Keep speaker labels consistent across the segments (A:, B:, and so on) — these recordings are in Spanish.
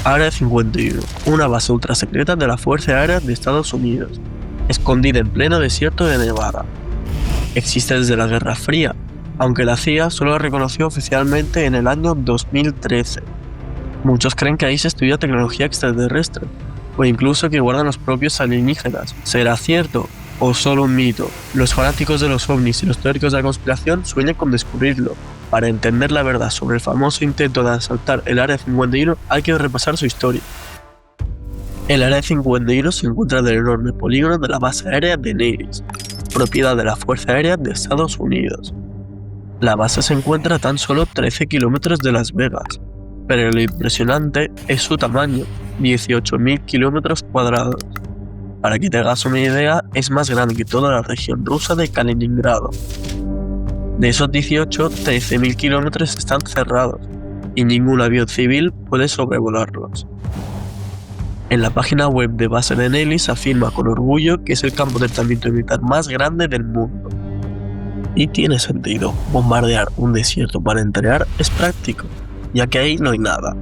A: Área 51, una base ultrasecreta de la Fuerza Aérea de Estados Unidos, escondida en pleno desierto de Nevada. Existe desde la Guerra Fría, aunque la CIA solo la reconoció oficialmente en el año 2013. Muchos creen que ahí se estudia tecnología extraterrestre, o incluso que guardan los propios alienígenas. ¿Será cierto o solo un mito? Los fanáticos de los ovnis y los teóricos de la conspiración sueñan con descubrirlo. Para entender la verdad sobre el famoso intento de asaltar el Área 51 hay que repasar su historia. El Área 51 se encuentra en el enorme polígono de la base aérea de Nellis, propiedad de la Fuerza Aérea de Estados Unidos. La base se encuentra a tan solo 13 kilómetros de Las Vegas, pero lo impresionante es su tamaño, 18.000 kilómetros cuadrados. Para que te hagas una idea, es más grande que toda la región rusa de Kaliningrado. De esos 18, 13.000 kilómetros están cerrados y ningún avión civil puede sobrevolarlos. En la página web de base de Nellis se afirma con orgullo que es el campo de entrenamiento militar más grande del mundo. Y tiene sentido, bombardear un desierto para entrenar es práctico, ya que ahí no hay nada.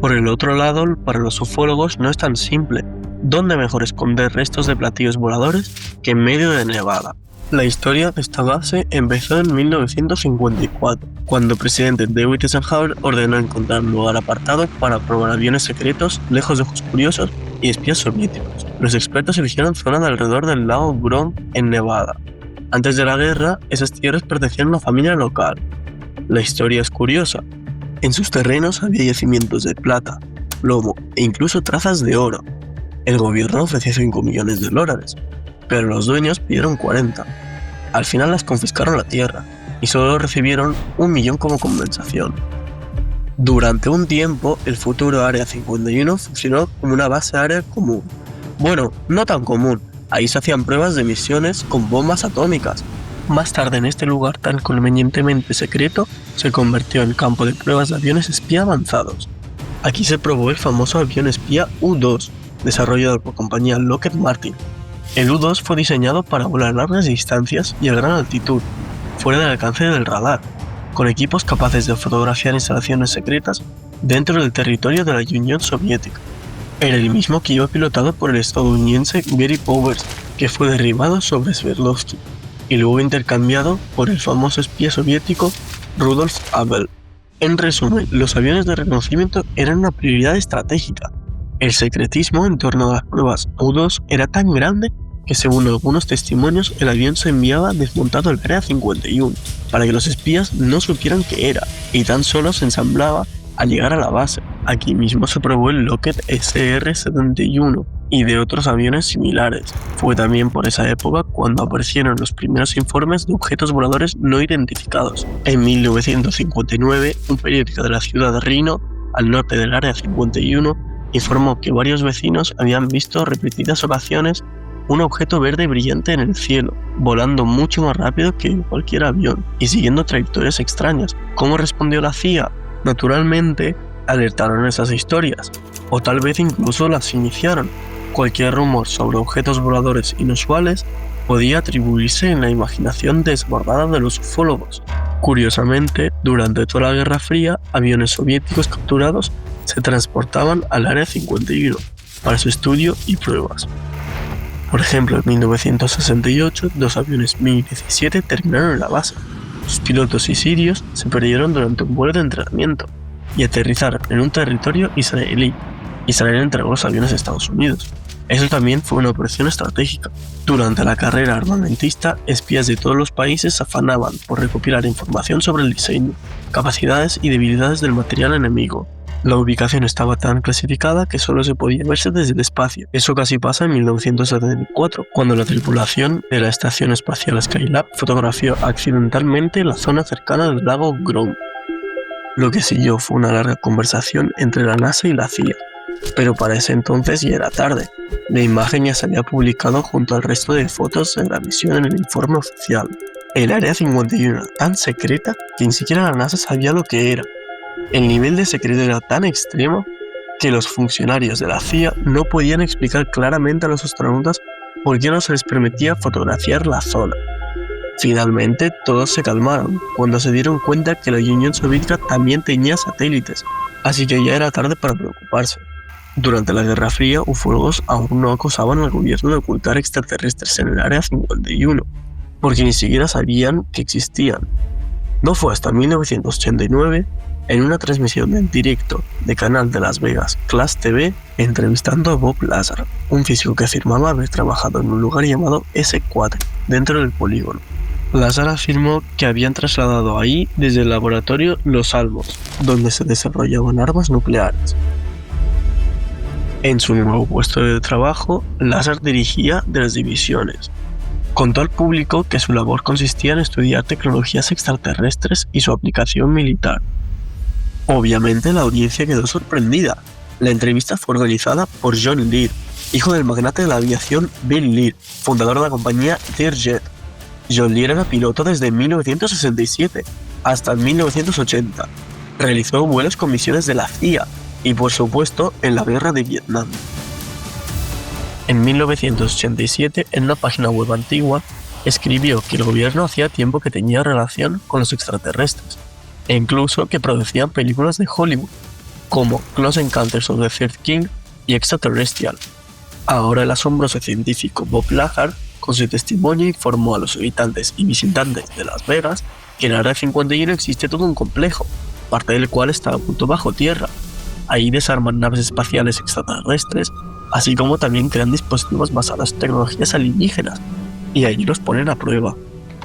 A: Por el otro lado, para los ufólogos no es tan simple. ¿Dónde mejor esconder restos de platillos voladores que en medio de Nevada? La historia de esta base empezó en 1954, cuando el presidente Dwight Eisenhower ordenó encontrar un lugar apartado para probar aviones secretos lejos de ojos curiosos y espías soviéticos. Los expertos eligieron zonas alrededor del lago Grom en Nevada. Antes de la guerra, esas tierras pertenecían a una familia local. La historia es curiosa. En sus terrenos había yacimientos de plata, plomo e incluso trazas de oro. El gobierno ofreció $5 millones, pero los dueños pidieron 40. Al final las confiscaron la tierra y solo recibieron $1 millón como compensación. Durante un tiempo, el futuro Área 51 funcionó como una base aérea común. Bueno, no tan común, ahí se hacían pruebas de misiones con bombas atómicas. Más tarde, en este lugar tan convenientemente secreto, se convirtió en campo de pruebas de aviones espía avanzados. Aquí se probó el famoso avión espía U-2, desarrollado por compañía Lockheed Martin. El U-2 fue diseñado para volar a largas distancias y a gran altitud, fuera del alcance del radar, con equipos capaces de fotografiar instalaciones secretas dentro del territorio de la Unión Soviética. Era el mismo que iba pilotado por el estadounidense Gary Powers, que fue derribado sobre Sverdlovsky, y luego intercambiado por el famoso espía soviético Rudolf Abel. En resumen, los aviones de reconocimiento eran una prioridad estratégica. El secretismo en torno a las pruebas U-2 era tan grande que, según algunos testimonios, el avión se enviaba desmontado al Área 51 para que los espías no supieran qué era, y tan solo se ensamblaba al llegar a la base. Aquí mismo se probó el Lockheed SR-71 y de otros aviones similares. Fue también por esa época cuando aparecieron los primeros informes de objetos voladores no identificados. En 1959, un periódico de la ciudad de Reno, al norte del Área 51, informó que varios vecinos habían visto repetidas ocasiones un objeto verde brillante en el cielo, volando mucho más rápido que cualquier avión y siguiendo trayectorias extrañas. ¿Cómo respondió la CIA? Naturalmente, alertaron esas historias, o tal vez incluso las iniciaron. Cualquier rumor sobre objetos voladores inusuales podía atribuirse en la imaginación desbordada de los ufólogos. Curiosamente, durante toda la Guerra Fría, aviones soviéticos capturados se transportaban al Área 51 para su estudio y pruebas. Por ejemplo, en 1968, 2 aviones Mi-17 terminaron en la base. Sus pilotos y sirios se perdieron durante un vuelo de entrenamiento y aterrizaron en un territorio israelí. Israel entregó los aviones a Estados Unidos. Eso también fue una operación estratégica. Durante la carrera armamentista, espías de todos los países se afanaban por recopilar información sobre el diseño, capacidades y debilidades del material enemigo. La ubicación estaba tan clasificada que solo se podía verse desde el espacio. Eso casi pasa en 1974, cuando la tripulación de la Estación Espacial Skylab fotografió accidentalmente la zona cercana del lago Grom. Lo que siguió fue una larga conversación entre la NASA y la CIA, pero para ese entonces ya era tarde. La imagen ya se había publicado junto al resto de fotos de la misión en el informe oficial. El Área 51 era tan secreta que ni siquiera la NASA sabía lo que era. El nivel de secreto era tan extremo que los funcionarios de la CIA no podían explicar claramente a los astronautas por qué no se les permitía fotografiar la zona. Finalmente, todos se calmaron cuando se dieron cuenta que la Unión Soviética también tenía satélites, así que ya era tarde para preocuparse. Durante la Guerra Fría, ufólogos aún no acusaban al gobierno de ocultar extraterrestres en el Área 51, porque ni siquiera sabían que existían. No fue hasta 1989, en una transmisión en directo de canal de Las Vegas, Class TV, entrevistando a Bob Lazar, un físico que afirmaba haber trabajado en un lugar llamado S4, dentro del polígono. Lazar afirmó que habían trasladado ahí desde el laboratorio Los Alamos, donde se desarrollaban armas nucleares. En su nuevo puesto de trabajo, Lazar dirigía de las divisiones. Contó al público que su labor consistía en estudiar tecnologías extraterrestres y su aplicación militar. Obviamente la audiencia quedó sorprendida. La entrevista fue organizada por John Lear, hijo del magnate de la aviación Bill Lear, fundador de la compañía Learjet. John Lear era piloto desde 1967 hasta 1980. Realizó vuelos con misiones de la CIA y, por supuesto, en la guerra de Vietnam. En 1987, en una página web antigua, escribió que el gobierno hacía tiempo que tenía relación con los extraterrestres, e incluso que producían películas de Hollywood, como Close Encounters of the Third Kind y Extraterrestrial. Ahora el asombroso científico Bob Lazar, con su testimonio, informó a los habitantes y visitantes de Las Vegas que en el Área 51 existe todo un complejo, parte del cual está oculto bajo tierra. Ahí desarman naves espaciales extraterrestres, así como también crean dispositivos basados en tecnologías alienígenas, y allí los ponen a prueba.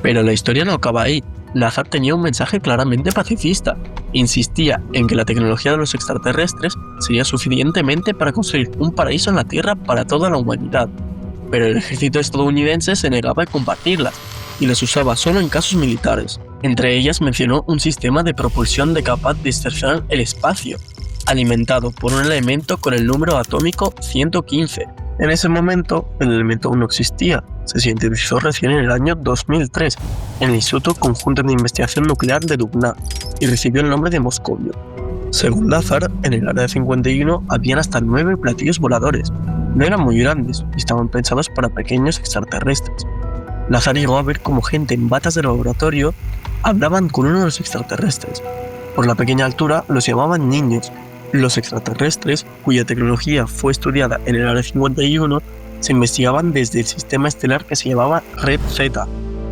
A: Pero la historia no acaba ahí. Lazar tenía un mensaje claramente pacifista. Insistía en que la tecnología de los extraterrestres sería suficientemente para construir un paraíso en la Tierra para toda la humanidad. Pero el ejército estadounidense se negaba a compartirlas, y las usaba solo en casos militares. Entre ellas mencionó un sistema de propulsión capaz de distorsionar el espacio, alimentado por un elemento con el número atómico 115. En ese momento, el elemento aún no existía. Se sintetizó recién en el año 2003 en el Instituto Conjunto de Investigación Nuclear de Dubna y recibió el nombre de Moscovio. Según Lazar, en el Área 51 habían hasta 9 platillos voladores. No eran muy grandes y estaban pensados para pequeños extraterrestres. Lazar llegó a ver cómo gente en batas de laboratorio hablaban con uno de los extraterrestres. Por la pequeña altura los llamaban niños. Los extraterrestres, cuya tecnología fue estudiada en el Área 51, se investigaban desde el sistema estelar que se llamaba Red Z.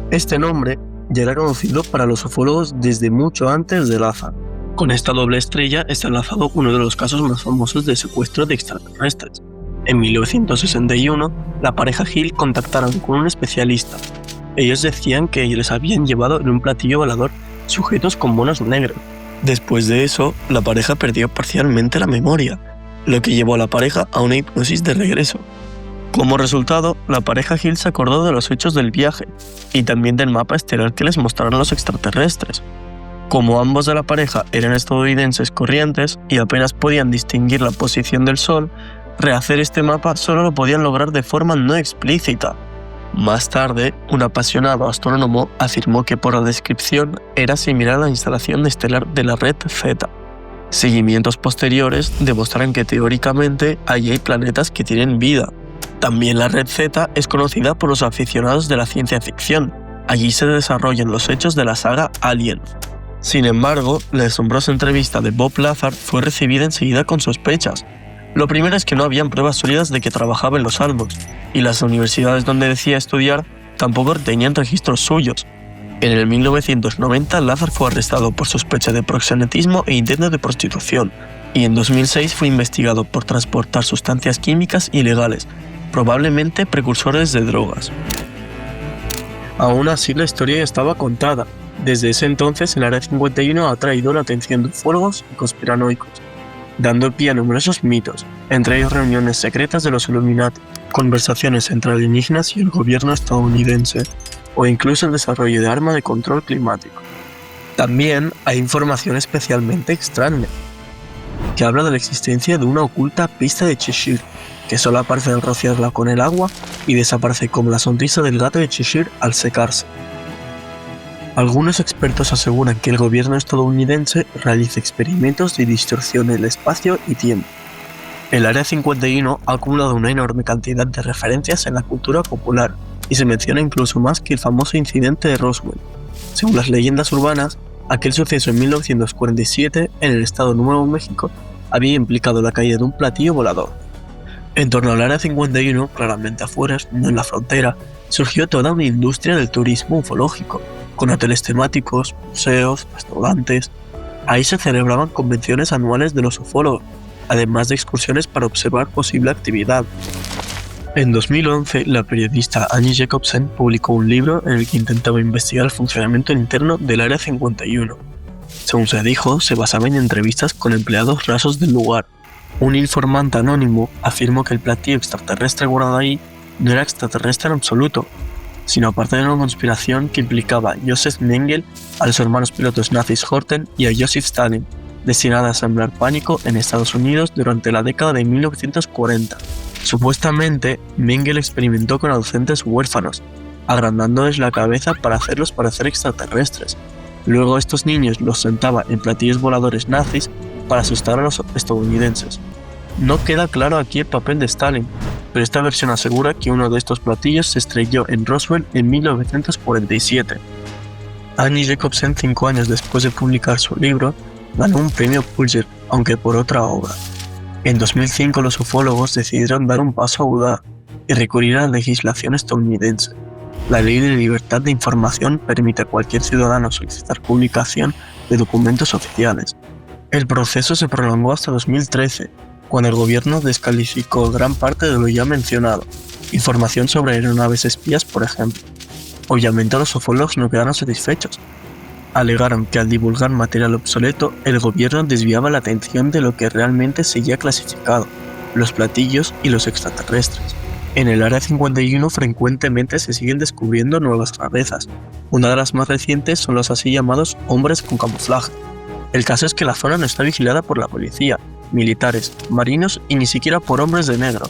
A: Este nombre ya era conocido para los ufólogos desde mucho antes de Lazar. Con esta doble estrella está enlazado uno de los casos más famosos de secuestro de extraterrestres. En 1961, la pareja Hill contactaron con un especialista. Ellos decían que les habían llevado en un platillo volador sujetos con monos negros. Después de eso, la pareja perdió parcialmente la memoria, lo que llevó a la pareja a una hipnosis de regreso. Como resultado, la pareja Hill se acordó de los hechos del viaje y también del mapa estelar que les mostraron los extraterrestres. Como ambos de la pareja eran estadounidenses corrientes y apenas podían distinguir la posición del Sol, rehacer este mapa solo lo podían lograr de forma no explícita. Más tarde, un apasionado astrónomo afirmó que por la descripción era similar a la instalación estelar de la Red Z. Seguimientos posteriores demostraron que teóricamente allí hay planetas que tienen vida. También la Red Z es conocida por los aficionados de la ciencia ficción. Allí se desarrollan los hechos de la saga Alien. Sin embargo, la asombrosa entrevista de Bob Lazar fue recibida enseguida con sospechas. Lo primero es que no habían pruebas sólidas de que trabajaba en los Alamos, y las universidades donde decía estudiar tampoco tenían registros suyos. En el 1990, Lazar fue arrestado por sospecha de proxenetismo e intento de prostitución, y en 2006 fue investigado por transportar sustancias químicas ilegales, probablemente precursores de drogas. Aún así, la historia ya estaba contada. Desde ese entonces, el Área 51 ha atraído la atención de ufólogos y conspiranoicos, dando pie a numerosos mitos, entre ellos reuniones secretas de los Illuminati, conversaciones entre alienígenas y el gobierno estadounidense, o incluso el desarrollo de armas de control climático. También hay información especialmente extraña, que habla de la existencia de una oculta pista de Cheshire, que solo aparece al rociarla con el agua y desaparece como la sonrisa del gato de Cheshire al secarse. Algunos expertos aseguran que el gobierno estadounidense realiza experimentos de distorsión del espacio y tiempo. El Área 51 ha acumulado una enorme cantidad de referencias en la cultura popular y se menciona incluso más que el famoso incidente de Roswell. Según las leyendas urbanas, aquel suceso en 1947 en el estado de Nuevo México había implicado la caída de un platillo volador. En torno al Área 51, claramente afuera, no en la frontera, surgió toda una industria del turismo ufológico, con hoteles temáticos, museos, restaurantes. Ahí se celebraban convenciones anuales de los ufólogos, además de excursiones para observar posible actividad. En 2011, la periodista Annie Jacobsen publicó un libro en el que intentaba investigar el funcionamiento interno del Área 51. Según se dijo, se basaba en entrevistas con empleados rasos del lugar. Un informante anónimo afirmó que el platillo extraterrestre guardado ahí no era extraterrestre en absoluto, sino parte de una conspiración que implicaba a Joseph Mengele, a los hermanos pilotos nazis Horten y a Joseph Stalin, destinada a sembrar pánico en Estados Unidos durante la década de 1940. Supuestamente, Mengele experimentó con adolescentes huérfanos, agrandándoles la cabeza para hacerlos parecer extraterrestres. Luego estos niños los sentaba en platillos voladores nazis para asustar a los estadounidenses. No queda claro aquí el papel de Stalin, pero esta versión asegura que uno de estos platillos se estrelló en Roswell en 1947. Annie Jacobsen, 5 años después de publicar su libro, ganó un premio Pulitzer, aunque por otra obra. En 2005 los ufólogos decidieron dar un paso audaz y recurrir a la legislación estadounidense. La Ley de Libertad de Información permite a cualquier ciudadano solicitar publicación de documentos oficiales. El proceso se prolongó hasta 2013, cuando el gobierno descalificó gran parte de lo ya mencionado, información sobre aeronaves espías, por ejemplo. Obviamente los ufólogos no quedaron satisfechos. Alegaron que al divulgar material obsoleto, el gobierno desviaba la atención de lo que realmente seguía clasificado, los platillos y los extraterrestres. En el Área 51 frecuentemente se siguen descubriendo nuevas rarezas. Una de las más recientes son los así llamados hombres con camuflaje. El caso es que la zona no está vigilada por la policía, militares, marinos y ni siquiera por hombres de negro,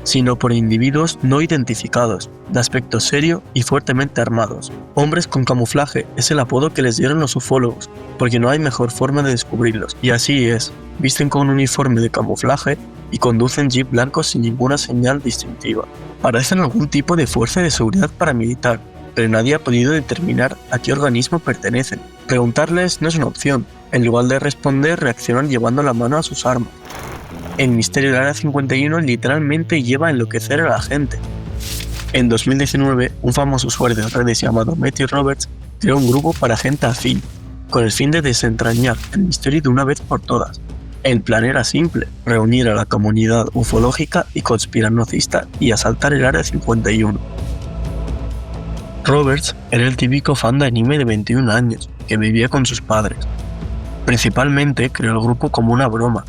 A: sino por individuos no identificados, de aspecto serio y fuertemente armados. Hombres con camuflaje es el apodo que les dieron los ufólogos, porque no hay mejor forma de descubrirlos, y así es, visten con un uniforme de camuflaje y conducen jeep blancos sin ninguna señal distintiva. Parecen algún tipo de fuerza de seguridad paramilitar, pero nadie ha podido determinar a qué organismo pertenecen. Preguntarles no es una opción, en lugar de responder reaccionan llevando la mano a sus armas. El misterio del Área 51 literalmente lleva a enloquecer a la gente. En 2019, un famoso usuario de redes llamado Matthew Roberts creó un grupo para gente afín, con el fin de desentrañar el misterio de una vez por todas. El plan era simple, reunir a la comunidad ufológica y conspiranocista y asaltar el Área 51. Roberts era el típico fan de anime de 21 años, que vivía con sus padres. Principalmente creó el grupo como una broma,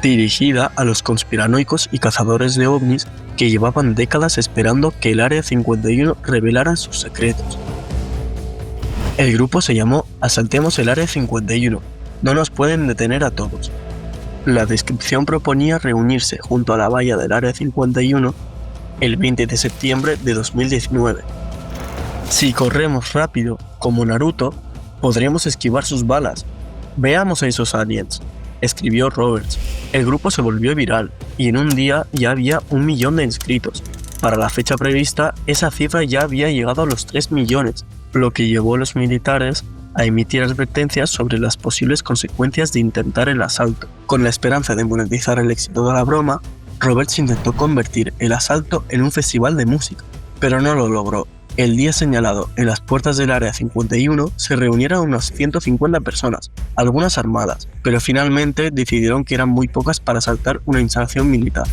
A: dirigida a los conspiranoicos y cazadores de ovnis que llevaban décadas esperando que el Área 51 revelara sus secretos. El grupo se llamó Asaltemos el Área 51, no nos pueden detener a todos. La descripción proponía reunirse junto a la valla del Área 51 el 20 de septiembre de 2019. Si corremos rápido, como Naruto, podremos esquivar sus balas. Veamos a esos aliens, escribió Roberts. El grupo se volvió viral y en un día ya había 1 millón de inscritos. Para la fecha prevista, esa cifra ya había llegado a los 3 millones, lo que llevó a los militares a emitir advertencias sobre las posibles consecuencias de intentar el asalto. Con la esperanza de monetizar el éxito de la broma, Roberts intentó convertir el asalto en un festival de música, pero no lo logró. El día señalado, en las puertas del Área 51, se reunieron unas 150 personas, algunas armadas, pero finalmente decidieron que eran muy pocas para asaltar una instalación militar.